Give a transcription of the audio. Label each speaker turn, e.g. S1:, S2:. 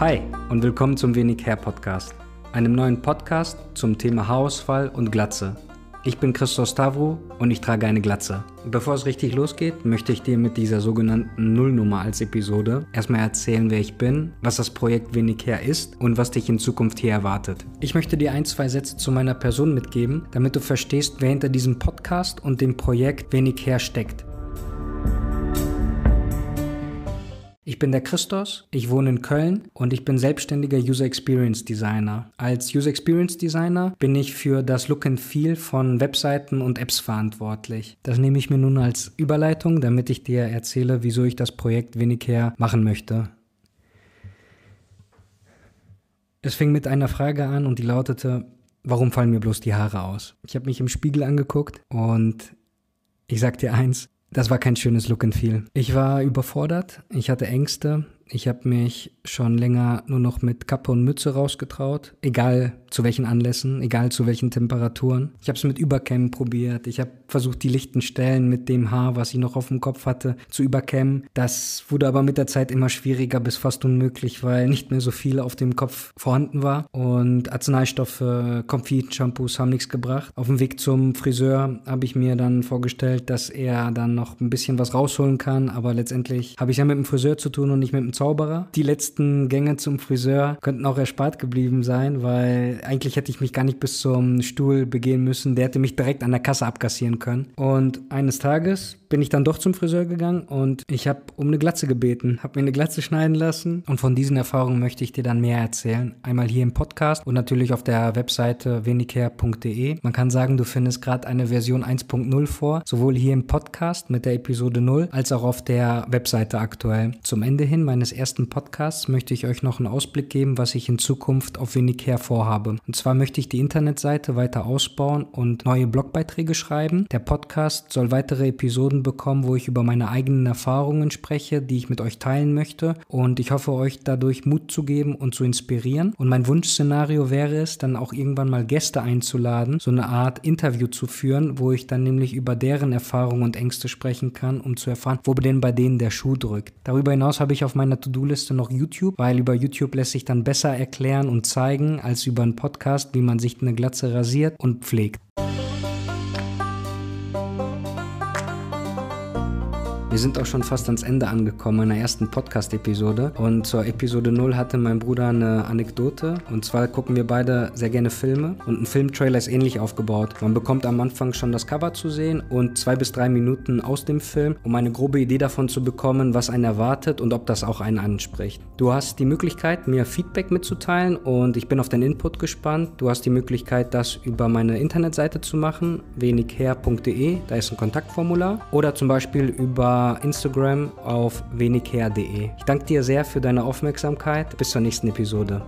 S1: Hi und willkommen zum Wenig Hair Podcast, einem neuen Podcast zum Thema Haarausfall und Glatze. Ich bin Christos Stavro und ich trage eine Glatze. Bevor es richtig losgeht, möchte ich dir mit dieser sogenannten Nullnummer als Episode erstmal erzählen, wer ich bin, was das Projekt Wenig Hair ist und was dich in Zukunft hier erwartet. Ich möchte dir 1-2 Sätze zu meiner Person mitgeben, damit du verstehst, wer hinter diesem Podcast und dem Projekt Wenig Hair steckt. Ich bin der Christos, ich wohne in Köln und ich bin selbstständiger User Experience Designer. Als User Experience Designer bin ich für das Look and Feel von Webseiten und Apps verantwortlich. Das nehme ich mir nun als Überleitung, damit ich dir erzähle, wieso ich das Projekt Wenig Hair machen möchte. Es fing mit einer Frage an und die lautete: Warum fallen mir bloß die Haare aus? Ich habe mich im Spiegel angeguckt und ich sag dir eins: Das war kein schönes Look and Feel. Ich war überfordert, ich hatte Ängste, ich habe mich schon länger nur noch mit Kappe und Mütze rausgetraut, egal zu welchen Anlässen, egal zu welchen Temperaturen. Ich habe es mit Überkämmen probiert, ich habe versucht, die lichten Stellen mit dem Haar, was ich noch auf dem Kopf hatte, zu überkämmen. Das wurde aber mit der Zeit immer schwieriger bis fast unmöglich, weil nicht mehr so viel auf dem Kopf vorhanden war. Und Arzneistoffe, Comfit-Shampoos haben nichts gebracht. Auf dem Weg zum Friseur habe ich mir dann vorgestellt, dass er dann noch ein bisschen was rausholen kann, aber letztendlich habe ich ja mit dem Friseur zu tun und nicht mit dem Zauberer. Die letzten Gänge zum Friseur könnten auch erspart geblieben sein, weil eigentlich hätte ich mich gar nicht bis zum Stuhl begehen müssen. Der hätte mich direkt an der Kasse abkassieren können. Und eines Tages bin ich dann doch zum Friseur gegangen und ich habe um eine Glatze gebeten, habe mir eine Glatze schneiden lassen und von diesen Erfahrungen möchte ich dir dann mehr erzählen. Einmal hier im Podcast und natürlich auf der Webseite wenighair.de. Man kann sagen, du findest gerade eine Version 1.0 vor, sowohl hier im Podcast mit der Episode 0 als auch auf der Webseite aktuell. Zum Ende hin meines ersten Podcasts möchte ich euch noch einen Ausblick geben, was ich in Zukunft auf Wenig Hair vorhabe. Und zwar möchte ich die Internetseite weiter ausbauen und neue Blogbeiträge schreiben. Der Podcast soll weitere Episoden bekommen, wo ich über meine eigenen Erfahrungen spreche, die ich mit euch teilen möchte. Und ich hoffe, euch dadurch Mut zu geben und zu inspirieren. Und mein Wunschszenario wäre es, dann auch irgendwann mal Gäste einzuladen, so eine Art Interview zu führen, wo ich dann nämlich über deren Erfahrungen und Ängste sprechen kann, um zu erfahren, wo denn bei denen der Schuh drückt. Darüber hinaus habe ich auf meiner To-Do-Liste noch YouTube, weil über YouTube lässt sich dann besser erklären und zeigen, als über einen Podcast, wie man sich eine Glatze rasiert und pflegt. Wir sind auch schon fast ans Ende angekommen in der ersten Podcast-Episode und zur Episode 0 hatte mein Bruder eine Anekdote und zwar gucken wir beide sehr gerne Filme und ein Filmtrailer ist ähnlich aufgebaut. Man bekommt am Anfang schon das Cover zu sehen und 2 bis 3 Minuten aus dem Film, um eine grobe Idee davon zu bekommen, was einen erwartet und ob das auch einen anspricht. Du hast die Möglichkeit, mir Feedback mitzuteilen und ich bin auf deinen Input gespannt. Du hast die Möglichkeit, das über meine Internetseite zu machen, wenighair.de, da ist ein Kontaktformular, oder zum Beispiel über Instagram auf wenighair.de. Ich danke dir sehr für deine Aufmerksamkeit. Bis zur nächsten Episode.